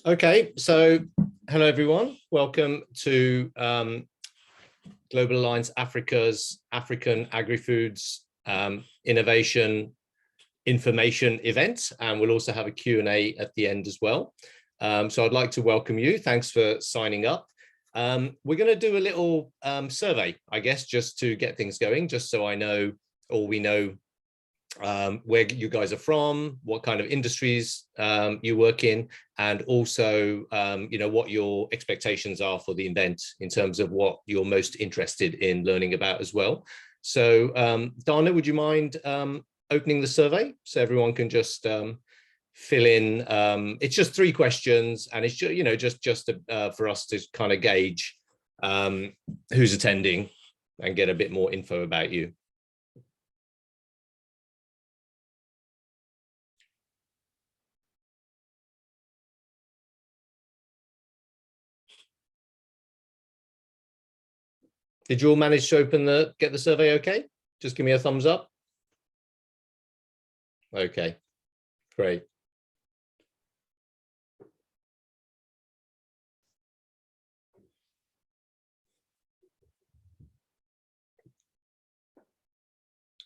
Okay, so hello everyone. Welcome to Global Alliance Africa's African Agri-Foods Innovation Information event, and we'll also have a Q&A at the end as well. So I'd like to welcome you. Thanks for signing up. We're going to do a little survey, I guess, just to get things going, just so I know, or we know, where you guys are from, what kind of industries you work in, and also what your expectations are for the event in terms of what you're most interested in learning about as well. So Dana, would you mind opening the survey so everyone can just fill in? It's just 3 questions, and it's just for us to kind of gauge who's attending and get a bit more info about you. Did you all manage to get the survey okay? Just give me a thumbs up. Okay, great.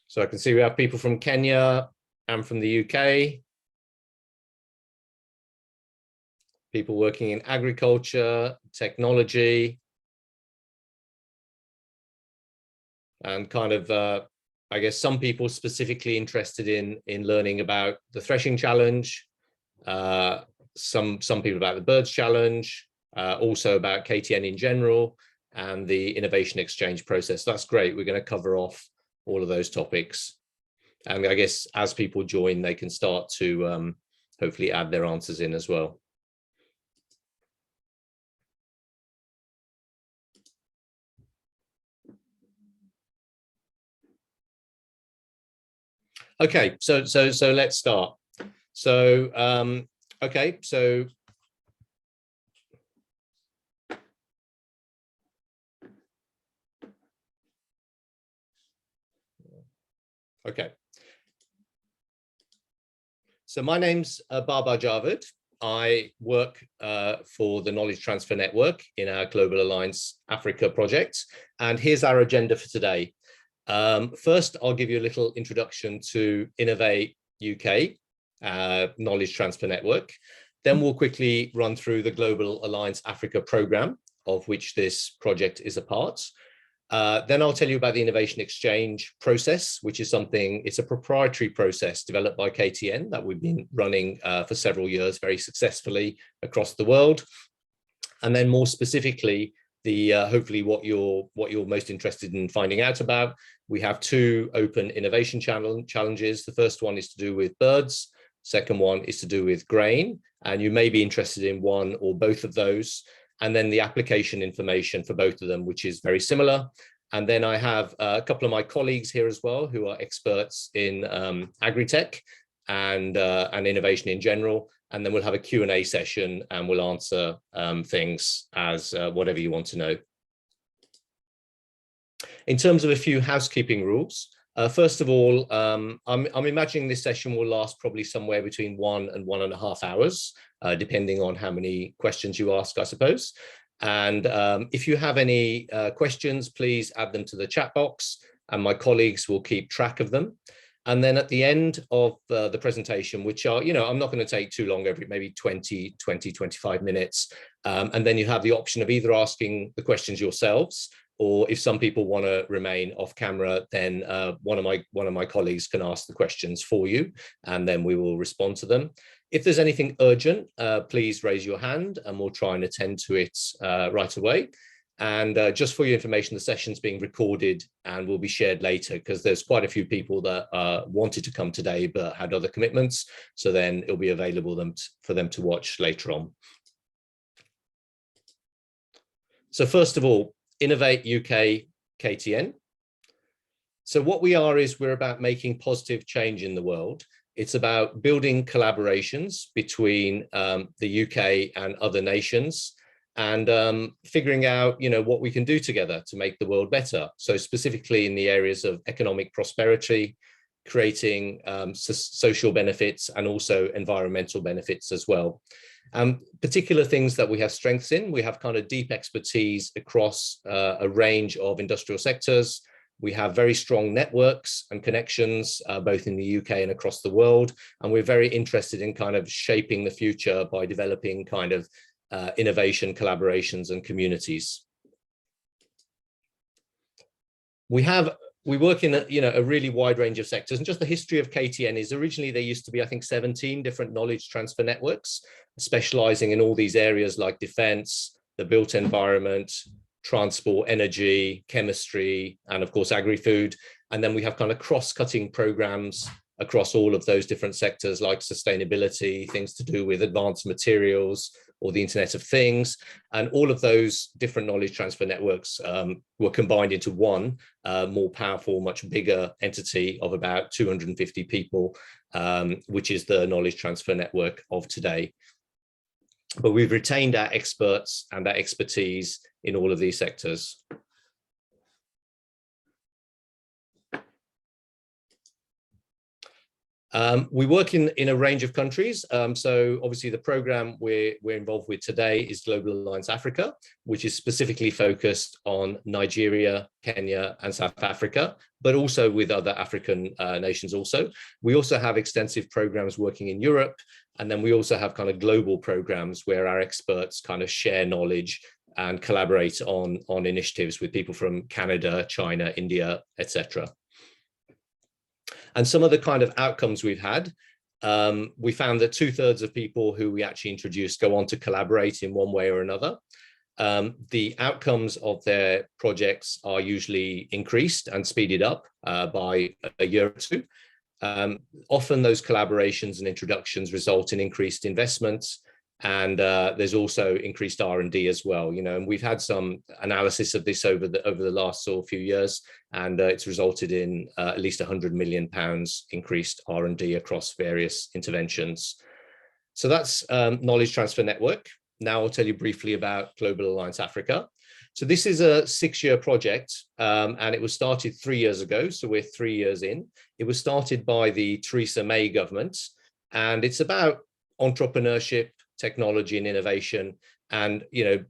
So I can see we have people from Kenya and from the UK. People working in agriculture, technology, and kind of, I guess, some people specifically interested in learning about the threshing challenge, some people about the birds challenge, also about KTN in general, and the innovation exchange process. That's great. We're going to cover off all of those topics. And I guess as people join, they can start to hopefully add their answers in as well. Okay, so let's start. So okay, so okay. So my name's Baba Javed. I work for the Knowledge Transfer Network in our Global Alliance Africa project. And here's our agenda for today. First, I'll give you a little introduction to Innovate UK Knowledge Transfer Network. Then we'll quickly run through the Global Alliance Africa program, of which this project is a part. Then I'll tell you about the innovation exchange process, which is it's a proprietary process developed by KTN that we've been running for several years very successfully across the world. And then more specifically, hopefully what you're most interested in finding out about, we have 2 open innovation challenges. The first one is to do with birds. Second one is to do with grain, and you may be interested in one or both of those. And then the application information for both of them, which is very similar. And then I have a couple of my colleagues here as well, who are experts in agri-tech and innovation in general. And then we'll have a Q&A session, and we'll answer things as whatever you want to know. In terms of a few housekeeping rules, first of all, I'm imagining this session will last probably somewhere between 1 and 1.5 hours, depending on how many questions you ask, I suppose. And if you have any questions, please add them to the chat box, and my colleagues will keep track of them. And then at the end of the presentation, which are, I'm not going to take too long, maybe 25 minutes. And then you have the option of either asking the questions yourselves, or if some people want to remain off camera, then one of my colleagues can ask the questions for you, and then we will respond to them. If there's anything urgent, please raise your hand, and we'll try and attend to it right away. And just for your information, the session's being recorded and will be shared later, because there's quite a few people that wanted to come today but had other commitments. So then it'll be available for them to watch later on. So first of all, Innovate UK KTN. So what we are is we're about making positive change in the world. It's about building collaborations between the UK and other nations, and figuring out, what we can do together to make the world better. So specifically in the areas of economic prosperity, creating social benefits and also environmental benefits as well. Particular things that we have strengths in, we have kind of deep expertise across a range of industrial sectors. We have very strong networks and connections, both in the UK and across the world. And we're very interested in kind of shaping the future by developing kind of innovation, collaborations, and communities. We work in a really wide range of sectors, and just the history of KTN is originally there used to be, I think, 17 different knowledge transfer networks, specializing in all these areas like defense, the built environment, transport, energy, chemistry, and of course, agri-food. And then we have kind of cross-cutting programs across all of those different sectors like sustainability, things to do with advanced materials, or the Internet of Things. And all of those different knowledge transfer networks were combined into one more powerful, much bigger entity of about 250 people, which is the knowledge transfer network of today. But we've retained our experts and our expertise in all of these sectors. We work in a range of countries. So obviously the program we're involved with today is Global Alliance Africa, which is specifically focused on Nigeria, Kenya, and South Africa, but also with other African nations also. We also have extensive programs working in Europe. And then we also have kind of global programs where our experts kind of share knowledge and collaborate on initiatives with people from Canada, China, India, etc. And some of the kind of outcomes we've had, we found that 2/3 of people who we actually introduced go on to collaborate in one way or another. The outcomes of their projects are usually increased and speeded up by a year or two. Often those collaborations and introductions result in increased investments, and there's also increased R&D as well, and we've had some analysis of this over the last few years, and it's resulted in at least £100 million increased R&D across various interventions. So that's Knowledge Transfer Network. Now I'll tell you briefly about Global Alliance Africa. So this is a 6-year project, and it was started 3 years ago, so we're 3 years in. It was started by the Theresa May government, and it's about entrepreneurship, technology and innovation, and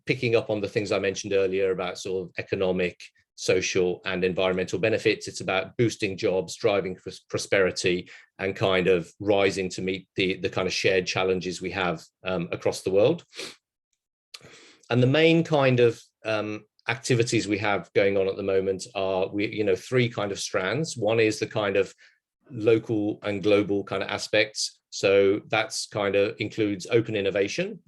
picking up on the things I mentioned earlier about sort of economic, social and environmental benefits. It's about boosting jobs, driving prosperity, and kind of rising to meet the kind of shared challenges we have across the world. And the main kind of activities we have going on at the moment are 3 kind of strands. One is the kind of local and global kind of aspects. So that's kind of includes open innovation,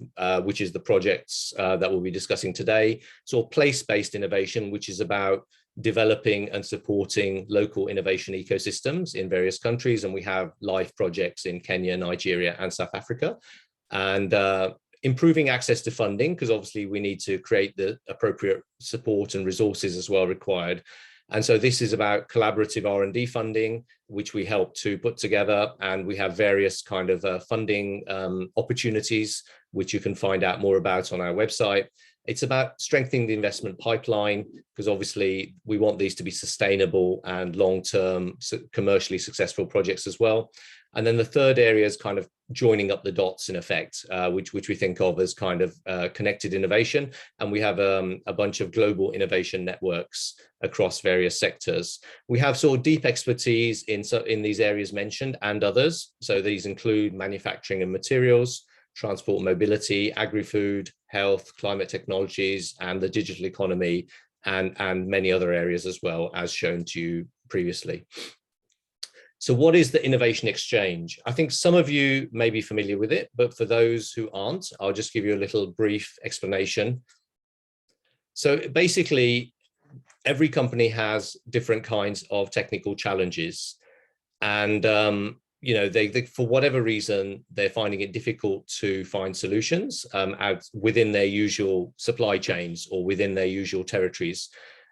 which is the projects that we'll be discussing today. So place-based innovation, which is about developing and supporting local innovation ecosystems in various countries. And we have live projects in Kenya, Nigeria, and South Africa. And improving access to funding, because obviously we need to create the appropriate support and resources as well required. And so this is about collaborative R&D funding, which we help to put together. And we have various kind of funding opportunities, which you can find out more about on our website. It's about strengthening the investment pipeline, because obviously we want these to be sustainable and long-term, commercially successful projects as well. And then the third area is kind of joining up the dots in effect, which we think of as kind of connected innovation. And we have a bunch of global innovation networks across various sectors. We have sort of deep expertise in these areas mentioned and others. So these include manufacturing and materials, transport and mobility, agri-food, health, climate technologies, and the digital economy, and many other areas as well, as shown to you previously. So what is the Innovation Exchange? I think some of you may be familiar with it, but for those who aren't, I'll just give you a little brief explanation. So basically, every company has different kinds of technical challenges. And they for whatever reason, they're finding it difficult to find solutions within their usual supply chains or within their usual territories.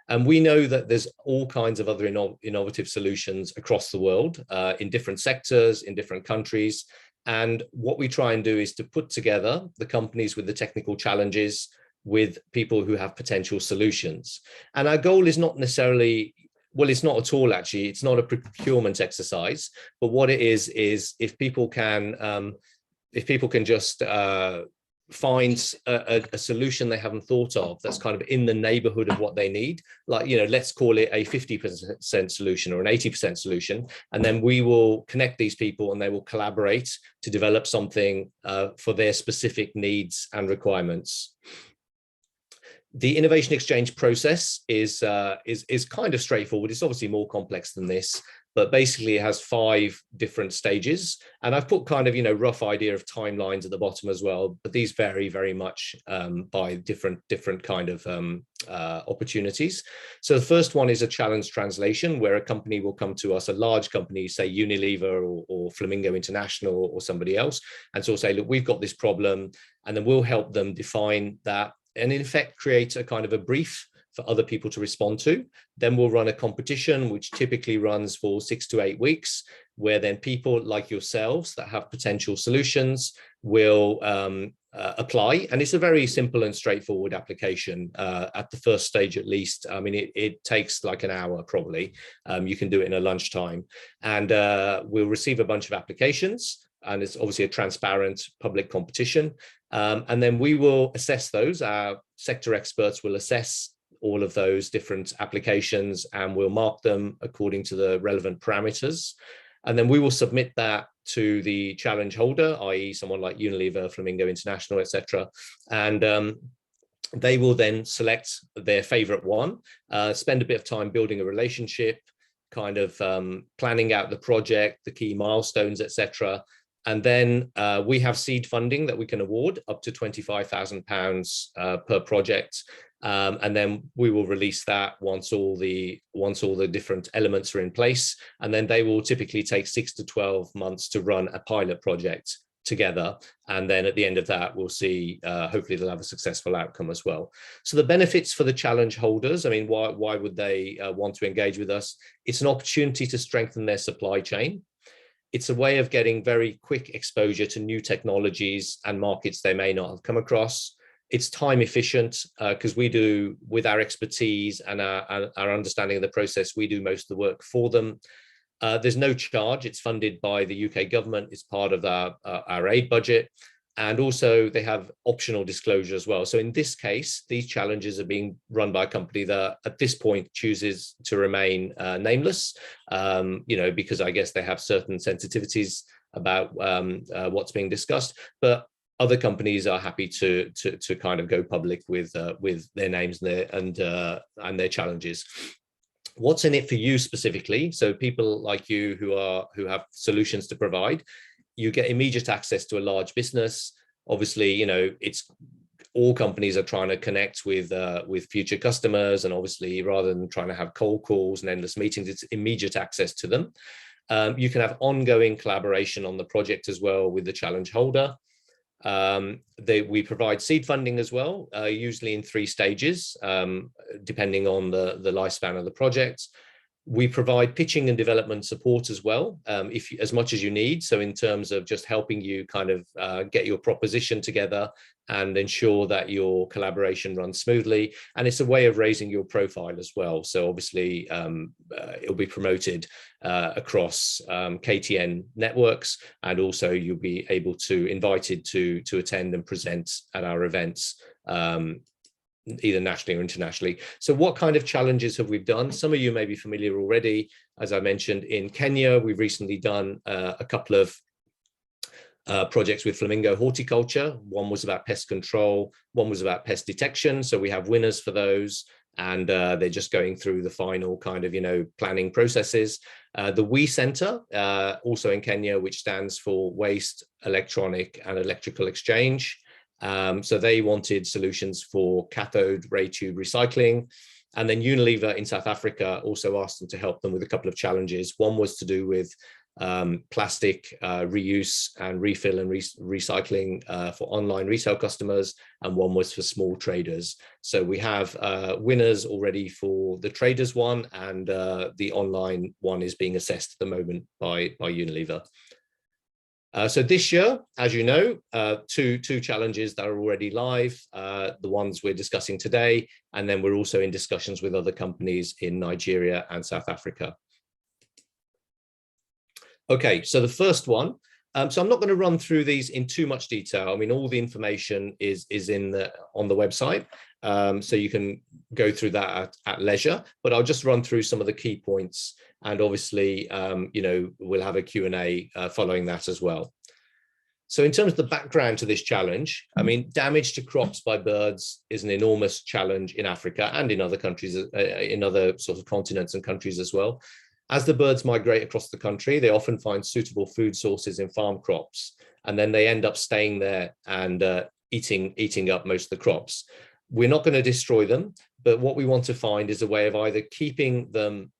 And we know that there's all kinds of other innovative solutions across the world, in different sectors, in different countries. And what we try and do is to put together the companies with the technical challenges with people who have potential solutions. And our goal is not necessarily Well, it's not at all, actually. It's not a procurement exercise, but what it is if people can just find a solution they haven't thought of that's kind of in the neighborhood of what they need, like, let's call it a 50% solution or an 80% solution, and then we will connect these people and they will collaborate to develop something for their specific needs and requirements. The innovation exchange process is kind of straightforward. It's obviously more complex than this, but basically it has 5 different stages. And I've put kind of, rough idea of timelines at the bottom as well, but these vary very much by different kind of opportunities. So the first one is a challenge translation, where a company will come to us, a large company, say Unilever or Flamingo International or somebody else, and so we'll say, look, we've got this problem, and then we'll help them define that, and in effect create a kind of a brief for other people to respond to. Then we'll run a competition, which typically runs for 6 to 8 weeks, where then people like yourselves that have potential solutions will apply. And it's a very simple and straightforward application at the first stage, at least. I mean, it takes like an hour probably. You can do it in a lunchtime, and we'll receive a bunch of applications. And it's obviously a transparent public competition. And then we will assess those. Our sector experts will assess all of those different applications, and we'll mark them according to the relevant parameters. And then we will submit that to the challenge holder, i.e. someone like Unilever, Flamingo International, etc. And they will then select their favorite one, spend a bit of time building a relationship, kind of planning out the project, the key milestones, etc. And then we have seed funding that we can award up to £25,000 per project. And then we will release that once all the different elements are in place. And then they will typically take 6 to 12 months to run a pilot project together. And then at the end of that, we'll see, hopefully they'll have a successful outcome as well. So the benefits for the challenge holders, I mean, why would they want to engage with us? It's an opportunity to strengthen their supply chain. It's a way of getting very quick exposure to new technologies and markets they may not have come across. It's time efficient because we do, with our expertise and our understanding of the process, we do most of the work for them. There's no charge. It's funded by the UK government. It's part of our aid budget. And also they have optional disclosure as well. So in this case, these challenges are being run by a company that at this point chooses to remain nameless, because I guess they have certain sensitivities about what's being discussed. But other companies are happy to kind of go public with their names and their challenges. What's in it for you specifically? So people like you who have solutions to provide, you get immediate access to a large business. Obviously, it's all companies are trying to connect with future customers, and obviously, rather than trying to have cold calls and endless meetings, it's immediate access to them. You can have ongoing collaboration on the project as well with the challenge holder. We provide seed funding as well, usually in 3 stages, depending on the lifespan of the project. We provide pitching and development support as well, as much as you need. So in terms of just helping you kind of get your proposition together and ensure that your collaboration runs smoothly. And it's a way of raising your profile as well. So obviously it'll be promoted across KTN networks, and also you'll be able to invited to attend and present at our events, either nationally or internationally. So what kind of challenges have we done? Some of you may be familiar already. As I mentioned, in Kenya, we've recently done a couple of projects with Flamingo Horticulture. One was about pest control, one was about pest detection. So we have winners for those, and they're just going through the final kind of, planning processes. The WE Centre, also in Kenya, which stands for Waste, Electronic and Electrical Exchange. So they wanted solutions for cathode ray tube recycling. And then Unilever in South Africa also asked them to help them with a couple of challenges. One was to do with plastic reuse and refill and recycling for online retail customers, and one was for small traders. So we have winners already for the traders one, and the online one is being assessed at the moment by Unilever. So this year, as you know, two challenges that are already live, the ones we're discussing today, and then we're also in discussions with other companies in Nigeria and South Africa. Okay, so the first one, so I'm not going to run through these in too much detail. I mean, all the information is on the website, so you can go through that at leisure, but I'll just run through some of the key points, and obviously, we'll have a Q&A following that as well. So in terms of the background to this challenge, I mean, damage to crops by birds is an enormous challenge in Africa and in other countries, in other sort of continents and countries as well. As the birds migrate across the country, they often find suitable food sources in farm crops, and then they end up staying there and eating up most of the crops. We're not going to destroy them, but what we want to find is a way of either keeping them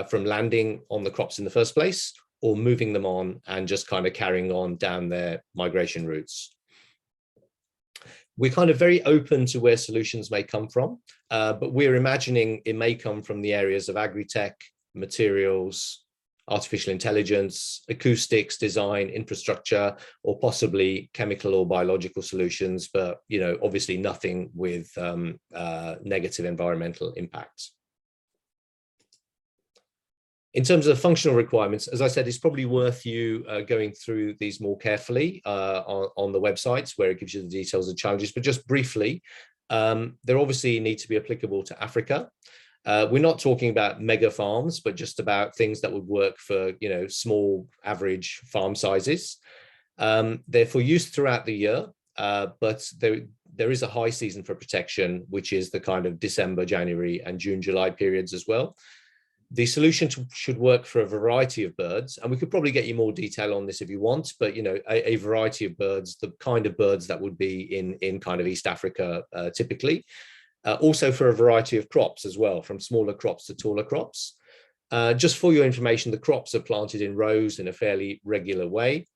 from landing on the crops in the first place, or moving them on and just kind of carrying on down their migration routes. We're kind of very open to where solutions may come from, but we're imagining it may come from the areas of agri-tech, materials, artificial intelligence, acoustics, design, infrastructure, or possibly chemical or biological solutions, but obviously nothing with negative environmental impacts. In terms of functional requirements, as I said, it's probably worth you going through these more carefully on the websites where it gives you the details of challenges, but just briefly, they obviously need to be applicable to Africa. We're not talking about mega farms, but just about things that would work for small average farm sizes. They're for use throughout the year, but there is a high season for protection, which is the kind of December, January, and June, July periods as well. The solution should work for a variety of birds, and we could probably get you more detail on this if you want, but a variety of birds, the kind of birds that would be in kind of East Africa typically. Also for a variety of crops as well, from smaller crops to taller crops. Just for your information, the crops are planted in rows in a fairly regular way.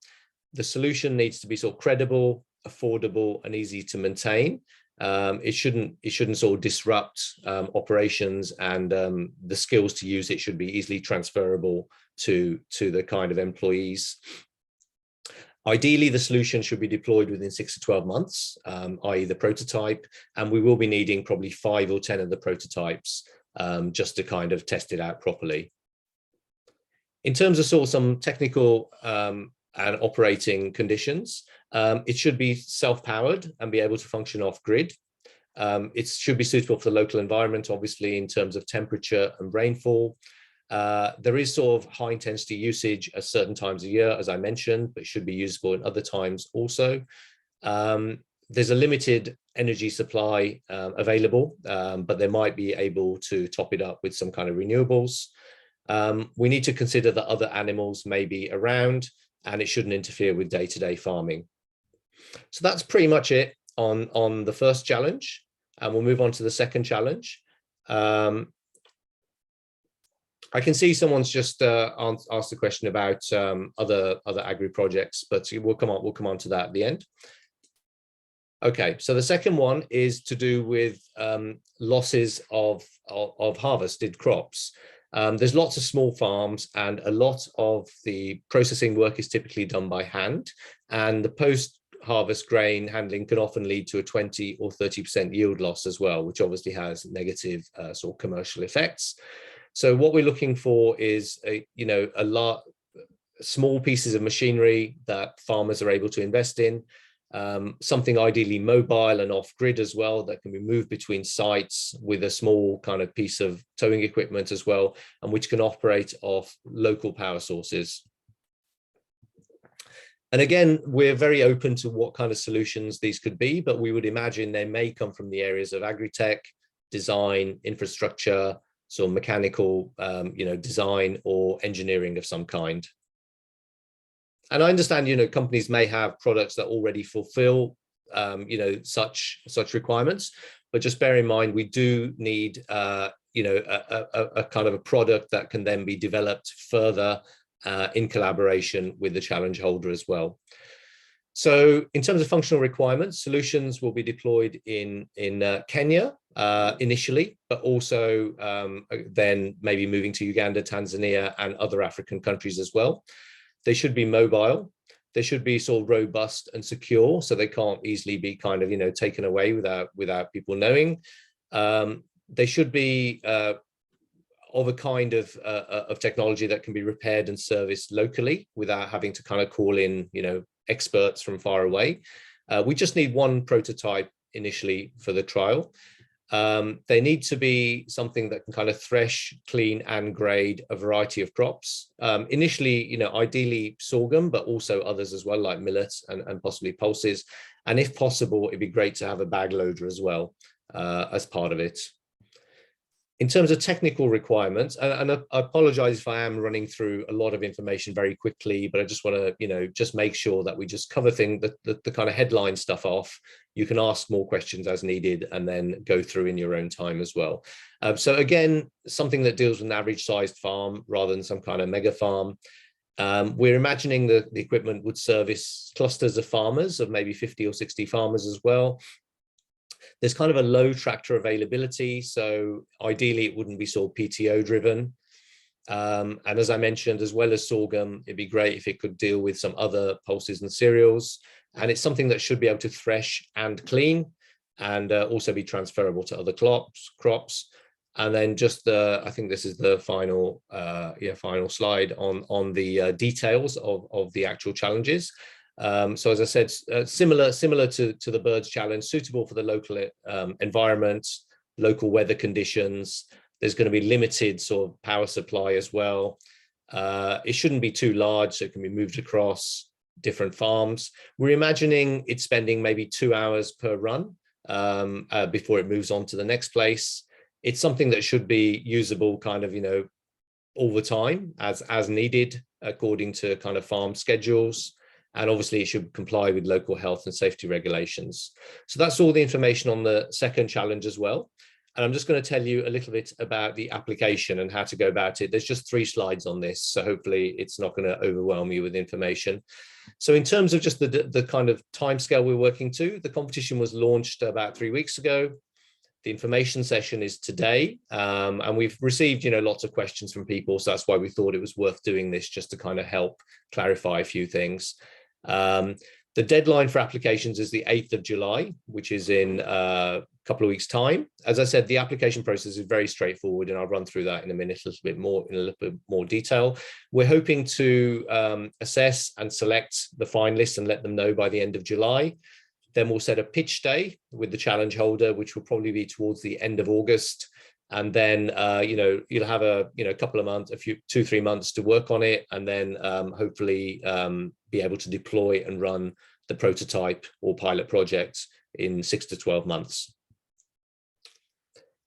The solution needs to be sort of credible, affordable, and easy to maintain. It shouldn't sort of disrupt operations, and the skills to use it should be easily transferable to the kind of employees. Ideally, the solution should be deployed within 6 to 12 months, i.e. the prototype, and we will be needing probably 5 or 10 of the prototypes just to kind of test it out properly. In terms of sort of some technical and operating conditions, it should be self-powered and be able to function off-grid. It should be suitable for the local environment, obviously, in terms of temperature and rainfall. There is sort of high intensity usage at certain times of year, as I mentioned, but it should be usable in other times also. There's a limited energy supply available, but they might be able to top it up with some kind of renewables. We need to consider that other animals may be around, and it shouldn't interfere with day-to-day farming. So that's pretty much it on the first challenge, and we'll move on to the second challenge. I can see someone's just asked a question about other agri projects, but we'll come on to that at the end. Okay, so the second one is to do with losses of harvested crops. There's lots of small farms, and a lot of the processing work is typically done by hand, and the post-harvest grain handling can often lead to a 20 or 30% yield loss as well, which obviously has negative sort of commercial effects. So what we're looking for is small pieces of machinery that farmers are able to invest in, something ideally mobile and off-grid as well, that can be moved between sites with a small kind of piece of towing equipment as well, and which can operate off local power sources. And again, we're very open to what kind of solutions these could be, but we would imagine they may come from the areas of agri-tech, design, infrastructure, so mechanical, design or engineering of some kind. And I understand, companies may have products that already fulfill, such requirements, but just bear in mind, we do need, a kind of a product that can then be developed further in collaboration with the challenge holder as well. So in terms of functional requirements, solutions will be deployed in Kenya initially, but also then maybe moving to Uganda, Tanzania, and other African countries as well. They should be mobile. They should be sort of robust and secure, so they can't easily be kind of, taken away without people knowing. They should be of a kind of technology that can be repaired and serviced locally without having to kind of call in, experts from far away. We just need one prototype initially for the trial. They need to be something that can kind of thresh, clean, and grade a variety of crops. Initially, ideally sorghum, but also others as well, like millet and possibly pulses. And if possible, it'd be great to have a bag loader as well as part of it. In terms of technical requirements, and I apologize if I am running through a lot of information very quickly, but I just want to, just make sure that we just cover the kind of headline stuff off. You can ask more questions as needed and then go through in your own time as well. So again, something that deals with an average sized farm rather than some kind of mega farm. We're imagining the equipment would service clusters of farmers, of maybe 50 or 60 farmers as well. There's kind of a low tractor availability, so ideally it wouldn't be sort of PTO driven. And as I mentioned, as well as sorghum, it'd be great if it could deal with some other pulses and cereals. And it's something that should be able to thresh and clean, and also be transferable to other crops. And then just I think this is the final slide on the details of the actual challenges. So as I said, similar to the birds challenge, suitable for the local environment, local weather conditions. There's going to be limited sort of power supply as well. It shouldn't be too large, so it can be moved across different farms. We're imagining it spending maybe 2 hours per run before it moves on to the next place. It's something that should be usable kind of, all the time as needed according to kind of farm schedules. And obviously it should comply with local health and safety regulations. So that's all the information on the second challenge as well. And I'm just going to tell you a little bit about the application and how to go about it. There's just 3 slides on this, so hopefully it's not going to overwhelm you with information. So in terms of just the kind of timescale we're working to, the competition was launched about 3 weeks ago. The information session is today, and we've received, lots of questions from people. So that's why we thought it was worth doing this, just to kind of help clarify a few things. The deadline for applications is the 8th of July, which is in a couple of weeks' time. As I said, the application process is very straightforward, and I'll run through that in a minute, in a little bit more detail. We're hoping to assess and select the finalists and let them know by the end of July. Then we'll set a pitch day with the challenge holder, which will probably be towards the end of August. And then, you'll have a couple of months, 2-3 months to work on it, and then hopefully be able to deploy and run the prototype or pilot projects in 6 to 12 months.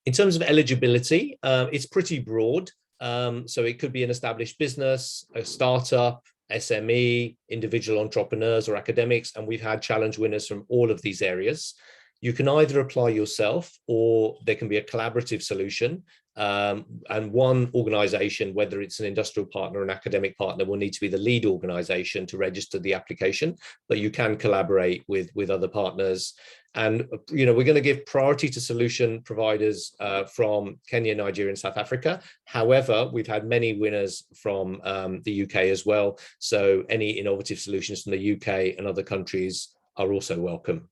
In terms of eligibility, it's pretty broad. So it could be an established business, a startup, SME, individual entrepreneurs or academics, and we've had challenge winners from all of these areas. You can either apply yourself, or there can be a collaborative solution. And one organization, whether it's an industrial partner or an academic partner, will need to be the lead organization to register the application, but you can collaborate with other partners. And, we're going to give priority to solution providers from Kenya, Nigeria, and South Africa. However, we've had many winners from the UK as well. So any innovative solutions from the UK and other countries are also welcome.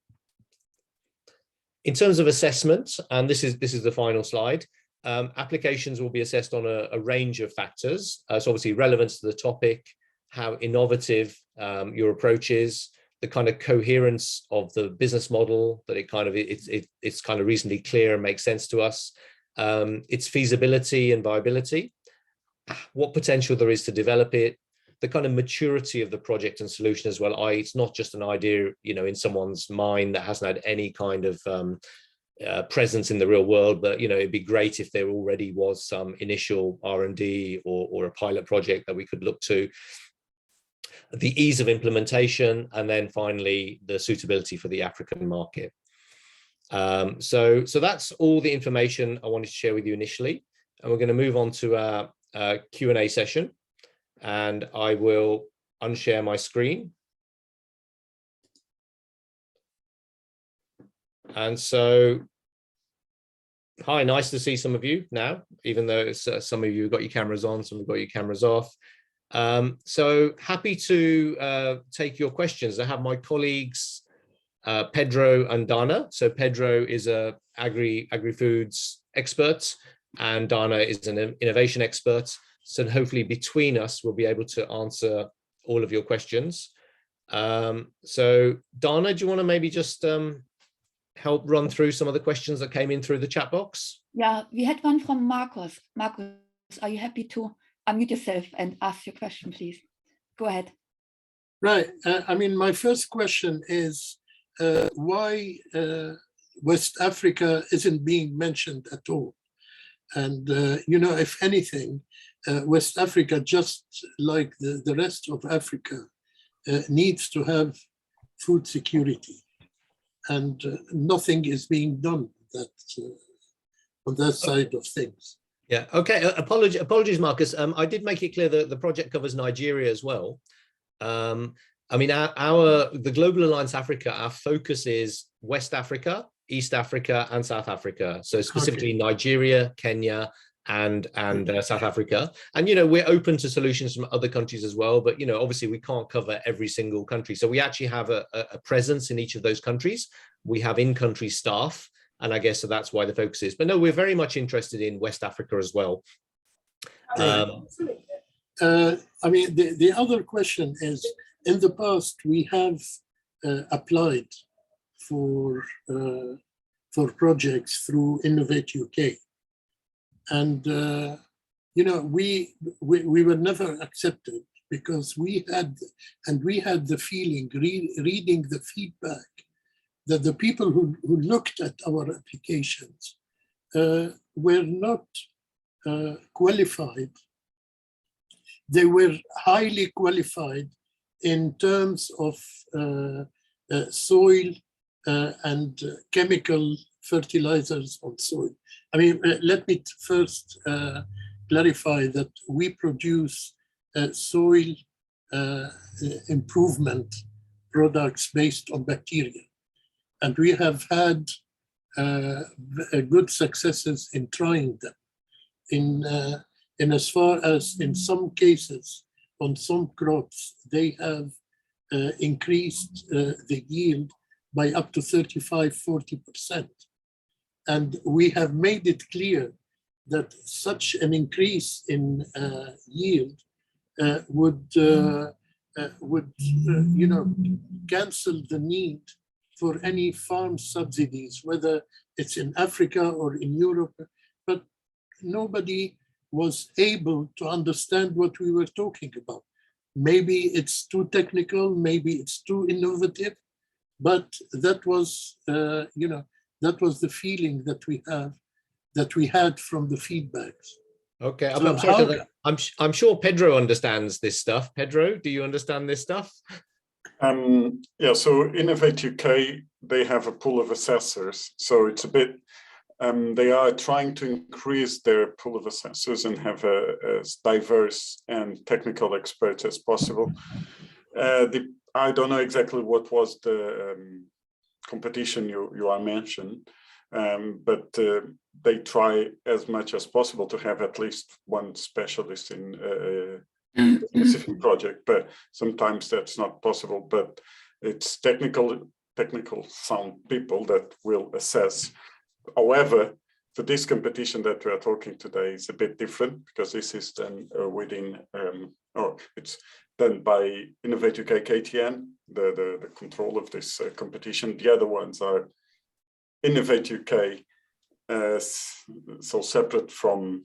In terms of assessment, and this is the final slide, applications will be assessed on a range of factors. So obviously relevance to the topic, how innovative your approach is, the kind of coherence of the business model, that it's kind of reasonably clear and makes sense to us, its feasibility and viability, what potential there is to develop it, the kind of maturity of the project and solution as well. It's not just an idea, in someone's mind that hasn't had any kind of presence in the real world, but it'd be great if there already was some initial R&D or a pilot project that we could look to. The ease of implementation, and then finally the suitability for the African market. So that's all the information I wanted to share with you initially, and we're going to move on to our Q&A session. And I will unshare my screen. And so, hi, nice to see some of you now, even though it's, some of you have got your cameras on, some have got your cameras off. So happy to take your questions. I have my colleagues, Pedro and Dana. So Pedro is a agri-foods expert, and Dana is an innovation expert. So hopefully between us, we'll be able to answer all of your questions. So Dana, do you want to maybe just help run through some of the questions that came in through the chat box? Yeah, we had one from Marcus. Marcus, are you happy to unmute yourself and ask your question, please? Go ahead. Right. I mean, my first question is why West Africa isn't being mentioned at all. And, you know, if anything, West Africa, just like the rest of Africa, needs to have food security. And nothing is being done on that side of things. Yeah, okay. Apologies, Marcus. I did make it clear that the project covers Nigeria as well. I mean, the Global Alliance Africa, our focus is West Africa, East Africa, and South Africa. So specifically Nigeria, Kenya, and South Africa. And, you know, we're open to solutions from other countries as well. But, you know, obviously we can't cover every single country. So we actually have a presence in each of those countries. We have in-country staff. And I guess so that's why the focus is. But no, we're very much interested in West Africa as well. I mean, the other question is, in the past, we have applied for projects through Innovate UK. And, you know, we were never accepted because we had the feeling, reading the feedback, that the people who looked at our applications were not qualified. They were highly qualified in terms of soil and chemical fertilizers on soil. I mean, let me first clarify that we produce soil improvement products based on bacteria. And we have had good successes in trying them. In as far as in some cases, on some crops, they have increased the yield by up to 35–40%. And we have made it clear that such an increase in yield would you know, cancel the need for any farm subsidies, whether it's in Africa or in Europe. But nobody was able to understand what we were talking about. Maybe it's too technical, maybe it's too innovative, but that was, you know, that was the feeling that we had from the feedbacks. Okay, So I'm sorry. I'm sure Pedro understands this stuff. Pedro, do you understand this stuff? Yeah, so Innovate UK, they have a pool of assessors. So it's a bit, they are trying to increase their pool of assessors and have as diverse and technical experts as possible. I don't know exactly what was the competition you are mentioned, but they try as much as possible to have at least one specialist in a specific project, but sometimes that's not possible. But it's technical sound people that will assess. However, for this competition that we are talking today is a bit different because this is done within, or it's done by Innovate UK KTN, the control of this competition. The other ones are Innovate UK, so separate from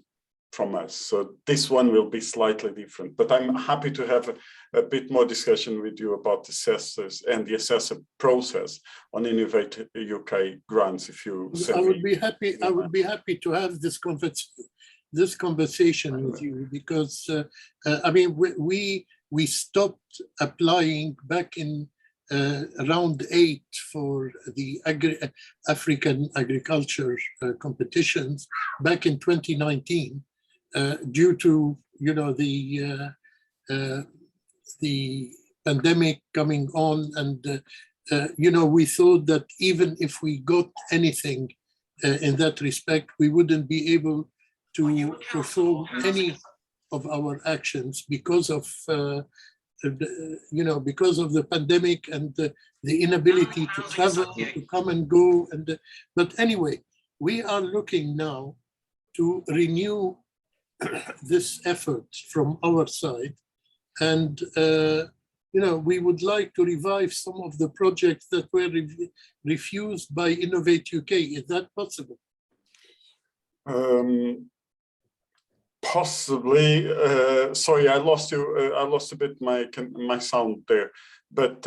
us. So this one will be slightly different, but I'm happy to have a bit more discussion with you about the assessors and the assessor process on Innovate UK grants. If you I would be happy to have this conversation with you, because I mean, we stopped applying back in round 8 for the African agriculture competitions back in 2019 due to, you know, the pandemic coming on, and you know, we thought that even if we got anything in that respect, we wouldn't be able to perform any of our actions because of because of the pandemic and the inability to travel, to come and go. But anyway, we are looking now to renew this effort from our side. And, we would like to revive some of the projects that were refused by Innovate UK. Is that possible? Possibly. Sorry, I lost you. I lost a bit my sound there. But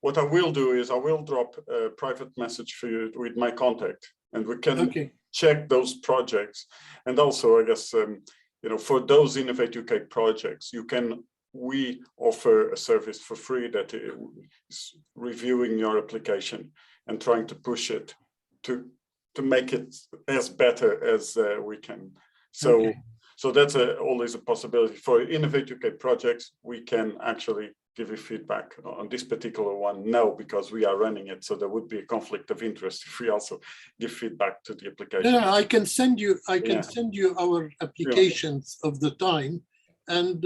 what I will do is I will drop a private message for you with my contact, and we can check those projects. And also, I guess for those Innovate UK projects, we offer a service for free that is reviewing your application and trying to push it to make it as better as we can. So. So that's always a possibility. For Innovate UK projects, we can actually give you feedback on this particular one. No, because we are running it. So there would be a conflict of interest if we also give feedback to the application. Yeah, I can send you our applications of the time. And,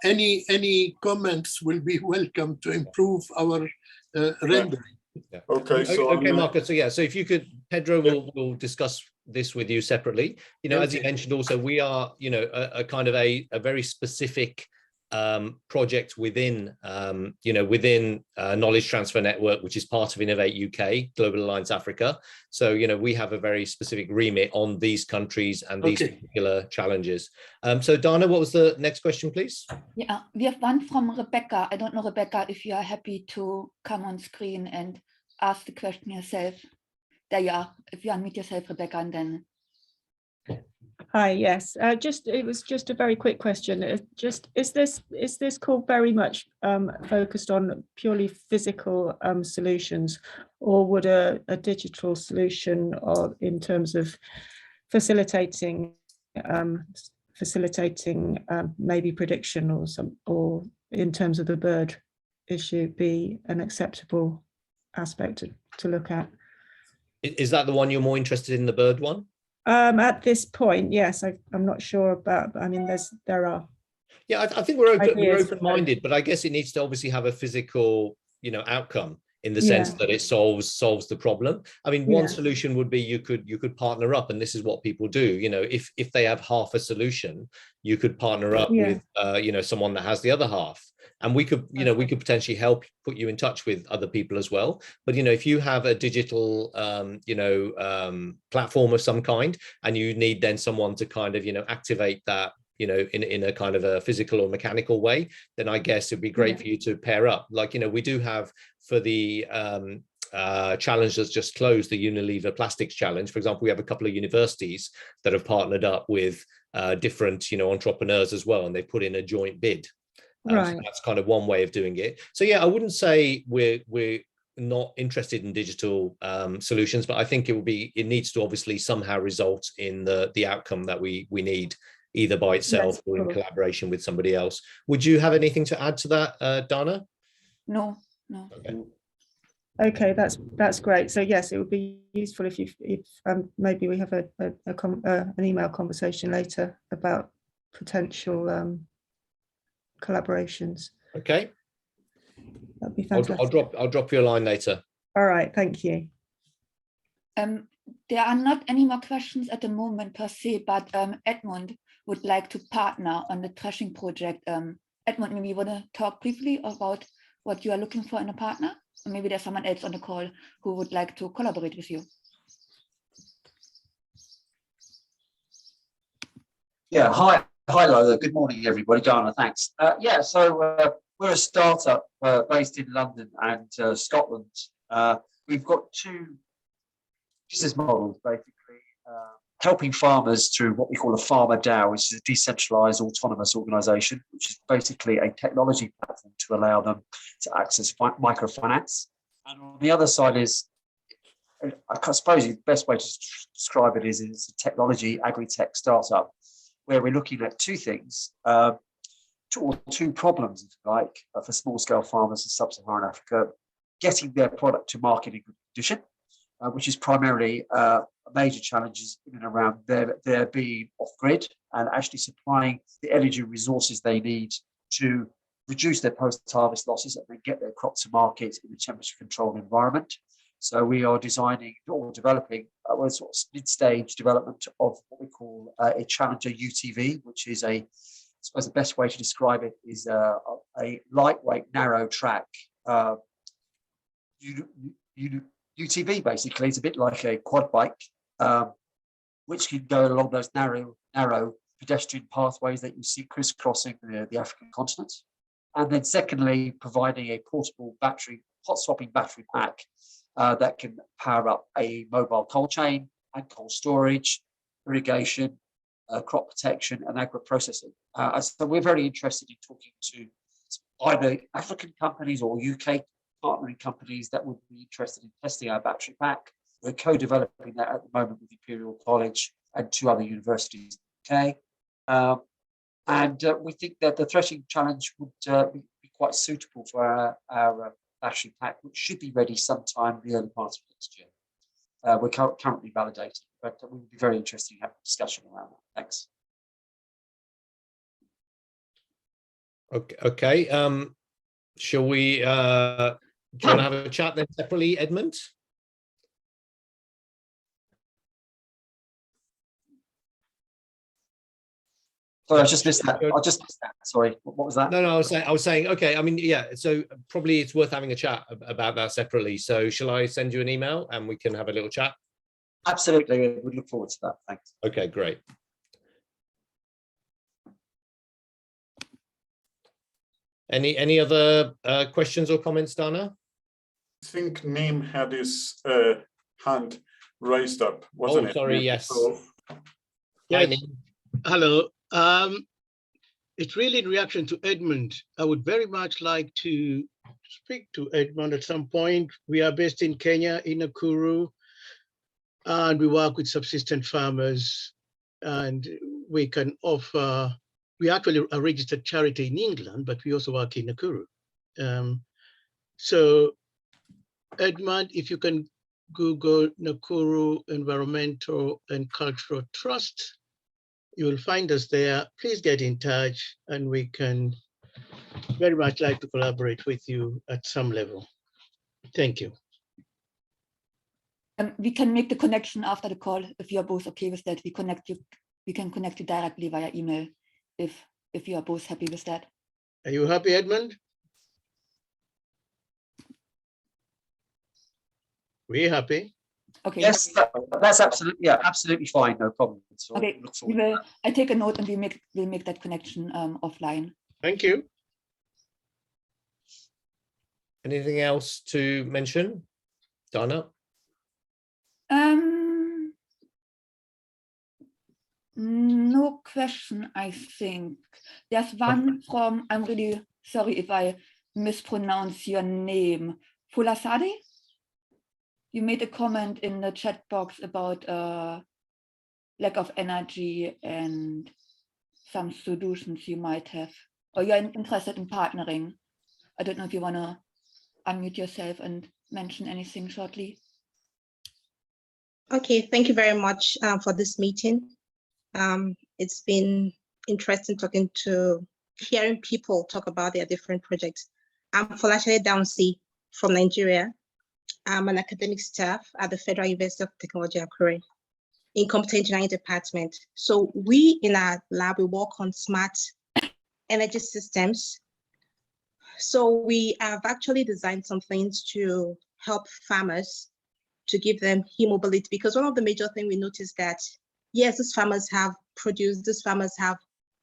any comments will be welcome to improve our rendering. Yeah. Okay. So okay, Marcus. So so if you could, Pedro will discuss this with you separately. As you mentioned, also we are, a kind of a very specific project within, within Knowledge Transfer Network, which is part of Innovate UK, Global Alliance Africa. So, we have a very specific remit on these countries and these particular challenges. So Dana, what was the next question, please? Yeah, we have one from Rebecca. I don't know, Rebecca, if you are happy to come on screen and ask the question yourself. There you are. If you unmute yourself, Rebecca, and then. Hi, yes. It was just a very quick question. Is this call very much focused on purely physical solutions, or would a digital solution, or in terms of facilitating maybe prediction or in terms of the bird issue, be an acceptable aspect to look at? Is that the one you're more interested in, the bird one? At this point, yes. I'm not sure about, but I mean, there are. Yeah, I think we're open-minded, but I guess it needs to obviously have a physical, outcome in the sense that it solves the problem. I mean, one solution would be you could partner up, and this is what people do. If they have half a solution, you could partner up with someone that has the other half. And we could, we could potentially help put you in touch with other people as well. But, if you have a digital, platform of some kind, and you need then someone to kind of, activate that, in a kind of a physical or mechanical way, then I guess it'd be great for you to pair up. Like, we do have for the challenge that's just closed, the Unilever Plastics Challenge, for example, we have a couple of universities that have partnered up with different, entrepreneurs as well, and they put in a joint bid. So that's kind of one way of doing it. So I wouldn't say we're not interested in digital solutions, but I think it needs to obviously somehow result in the outcome that we need, either by itself or in collaboration with somebody else. Would you have anything to add to that, Dana? No. Okay, that's great. So yes, it would be useful if maybe we have an email conversation later about potential collaborations. Okay, that'd be fantastic. I'll drop you a line later. All right, thank you. There are not any more questions at the moment per se, but Edmund would like to partner on the threshing project. Edmund, maybe you want to talk briefly about what you are looking for in a partner, or maybe there's someone else on the call who would like to collaborate with you. Yeah, hi Lola, good morning everybody. Dana, thanks. So we're a startup based in London and Scotland. We've got two business models, basically, helping farmers through what we call a farmer DAO, which is a decentralized autonomous organization, which is basically a technology platform to allow them to access microfinance. And on the other side is, I suppose the best way to describe it is it's a technology agri-tech startup, where we're looking at two things, two problems, if you like, for small-scale farmers in sub-Saharan Africa: getting their product to market in good condition, which is primarily a major challenges in and around their being off-grid and actually supplying the energy resources they need to reduce their post-harvest losses and then get their crop to market in a temperature-controlled environment. So we are designing or developing a sort of mid-stage development of what we call a Challenger UTV, which is I suppose the best way to describe it is a lightweight, narrow track UTV. Basically, it's a bit like a quad bike, which can go along those narrow pedestrian pathways that you see crisscrossing the African continent. And then secondly, providing a portable battery, hot swapping battery pack that can power up a mobile cold chain and cold storage, irrigation, crop protection and agro-processing. So we're very interested in talking to either African companies or UK partnering companies that would be interested in testing our battery pack. We're co-developing that at the moment with Imperial College and 2 other universities in the UK. And we think that the threshing challenge would be quite suitable for our battery pack, which should be ready sometime in the early part of next year. We're currently validating, but we would be very interested in having a discussion around that. Thanks. Okay. Shall we do you want to have a chat then separately, Edmund? Sorry, I just missed that. Sorry, what was that? No, I was saying, okay. I mean, yeah. So probably it's worth having a chat about that separately. So shall I send you an email and we can have a little chat? Absolutely, we look forward to that. Thanks. Okay, great. Any other questions or comments, Dana? I think Neem had his hand raised up, wasn't it? Sorry, yes. Yes. Hi, Neem. Hello. It's really in reaction to Edmund. I would very much like to speak to Edmund at some point. We are based in Kenya, in Nakuru, and we work with subsistence farmers, and we can offer, we actually a registered charity in England, but we also work in Nakuru. So Edmund, if you can Google Nakuru Environmental and Cultural Trust, you will find us there. Please get in touch and we can very much like to collaborate with you at some level. Thank you. We can make the connection after the call if you are both okay with that. We can connect you directly via email if you are both happy with that. Are you happy, Edmund? We're happy. Okay. Yes, that's absolutely fine. No problem. So okay. I take a note and we'll make that connection offline. Thank you. Anything else to mention, Dana? No question, I think. There's one from, I'm really sorry if I mispronounce your name, Fulasade? You made a comment in the chat box about lack of energy and some solutions you might have, or you're interested in partnering. I don't know if you want to unmute yourself and mention anything shortly. Okay, thank you very much for this meeting. It's been interesting hearing people talk about their different projects. I'm Folashade Downsey from Nigeria. I'm an academic staff at the Federal University of Technology, Akure, in Computer Engineering Department. So we in our lab, we work on smart energy systems. So we have actually designed some things to help farmers, to give them e-mobility, because one of the major things we noticed that, yes, these farmers have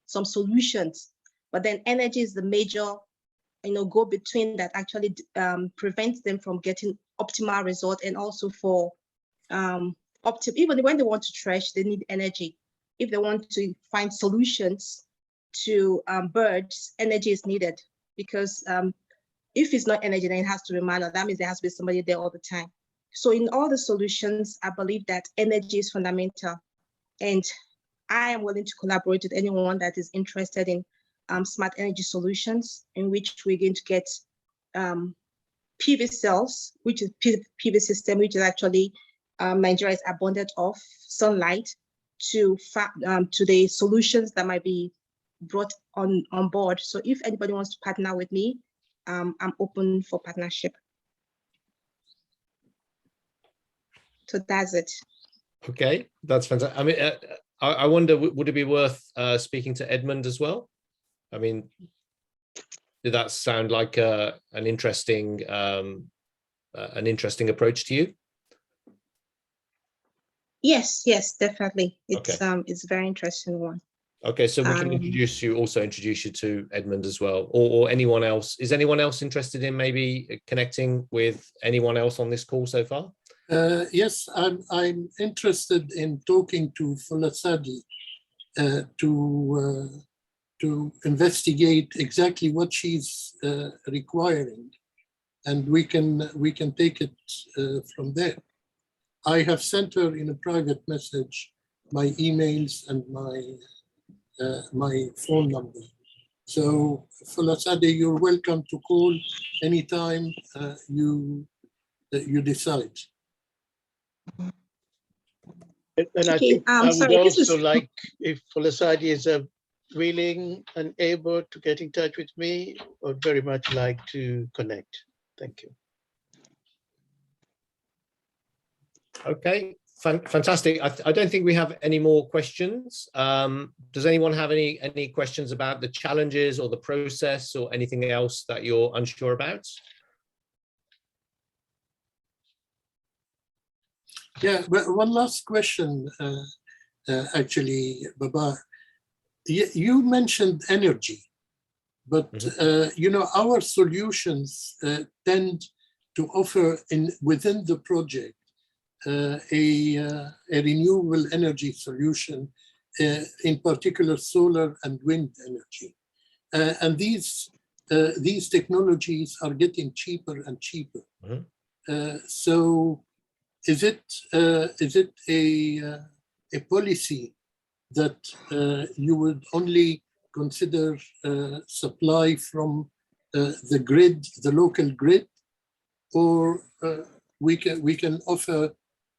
some solutions, but then energy is the major, go between that actually prevents them from getting optimal result, and also for even when they want to thresh, they need energy. If they want to find solutions to birds, energy is needed, because if it's not energy, then it has to be manual. That means there has to be somebody there all the time. So in all the solutions, I believe that energy is fundamental, and I am willing to collaborate with anyone that is interested in smart energy solutions, in which we're going to get PV cells, which is PV system, which is actually Nigeria is abundant of sunlight to the solutions that might be brought on board. So if anybody wants to partner with me, I'm open for partnership. So that's it. Okay, that's fantastic. I mean, I wonder, would it be worth speaking to Edmund as well? I mean, did that sound like an interesting approach to you? Yes, definitely. It's okay. It's a very interesting one. Okay, so we can introduce you to Edmund as well, or anyone else. Is anyone else interested in maybe connecting with anyone else on this call so far? Yes, I'm interested in talking to Folasade to investigate exactly what she's requiring, and we can take it from there. I have sent her in a private message my emails and my phone number. So Folasade, you're welcome to call anytime you decide. And I think I would also like, if Folasade is willing and able to get in touch with me, I would very much like to connect. Thank you. Okay, fantastic. I don't think we have any more questions. Does anyone have any questions about the challenges or the process or anything else that you're unsure about? Yeah, but one last question, actually, Baba. You mentioned energy, but you know, our solutions tend to offer within the project a renewable energy solution, in particular solar and wind energy, and these technologies are getting cheaper and cheaper. So, is it a policy that you would only consider supply from the grid, the local grid, or we can offer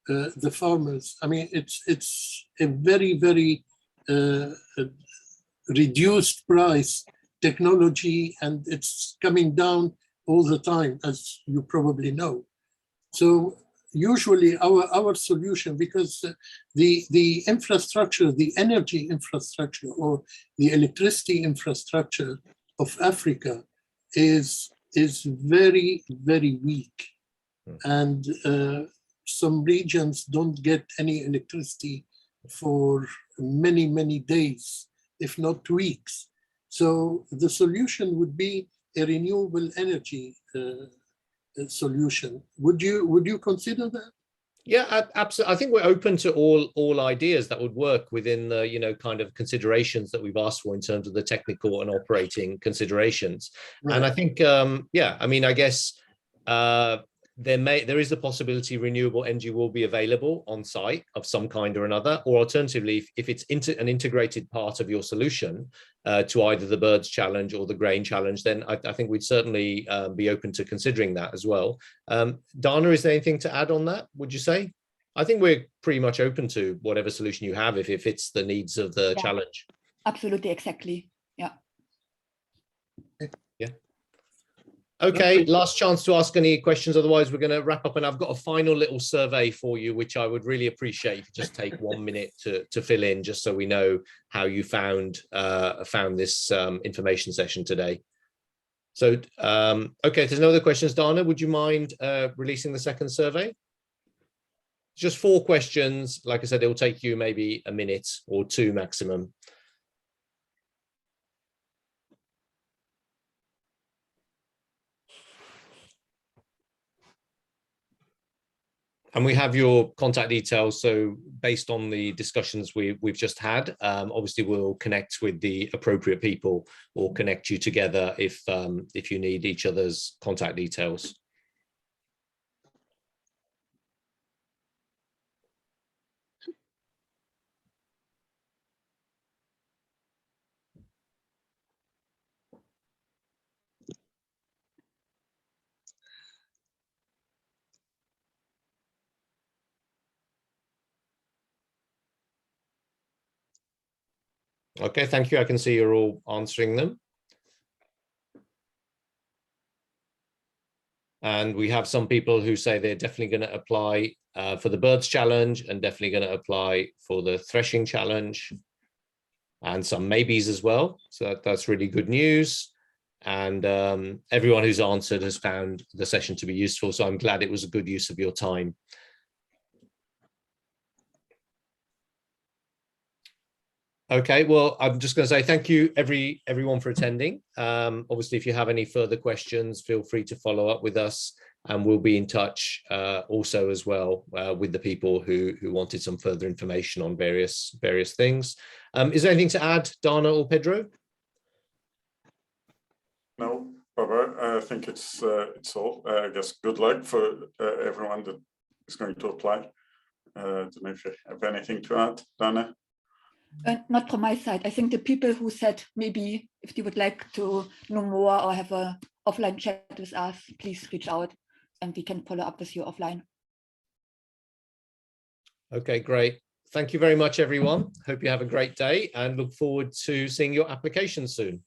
the farmers? I mean, it's a very reduced price technology, and it's coming down all the time, as you probably know. So usually our solution, because the infrastructure, the energy infrastructure or the electricity infrastructure of Africa is very weak, and some regions don't get any electricity for many days, if not weeks. So the solution would be a renewable energy solution. Would you consider that? Yeah, absolutely. I think we're open to all ideas that would work within the kind of considerations that we've asked for in terms of the technical and operating considerations. Right. And I think yeah, I mean, I guess there is the possibility renewable energy will be available on site of some kind or another, or alternatively, if it's an integrated part of your solution to either the birds challenge or the grain challenge, then I think we'd certainly be open to considering that as well. Dana, is there anything to add on that, would you say? I think we're pretty much open to whatever solution you have if it fits the needs of the challenge. Absolutely, exactly. Yeah. Yeah. Okay, last chance to ask any questions, otherwise we're going to wrap up, and I've got a final little survey for you, which I would really appreciate if you just take 1 minute to fill in, just so we know how you found this information session today. So, okay, if there's no other questions, Dana, would you mind releasing the second survey? Just 4 questions. Like I said, it will take you maybe a minute or 2 maximum. And we have your contact details. So based on the discussions we've just had, obviously we'll connect with the appropriate people or connect you together if you need each other's contact details. Okay, thank you. I can see you're all answering them. And we have some people who say they're definitely going to apply for the birds challenge and definitely going to apply for the threshing challenge, and some maybes as well. So that's really good news. And everyone who's answered has found the session to be useful. So I'm glad it was a good use of your time. Okay, well, I'm just going to say thank you everyone for attending. Obviously, if you have any further questions, feel free to follow up with us, and we'll be in touch also as well with the people who wanted some further information on various things. Is there anything to add, Dana or Pedro? No, Barbara, I think it's all. I guess good luck for everyone that is going to apply. I don't know if you have anything to add, Dana. Not from my side. I think the people who said maybe if you would like to know more or have a offline chat with us, please reach out and we can follow up with you offline. Okay, great. Thank you very much, everyone. Hope you have a great day and look forward to seeing your application soon.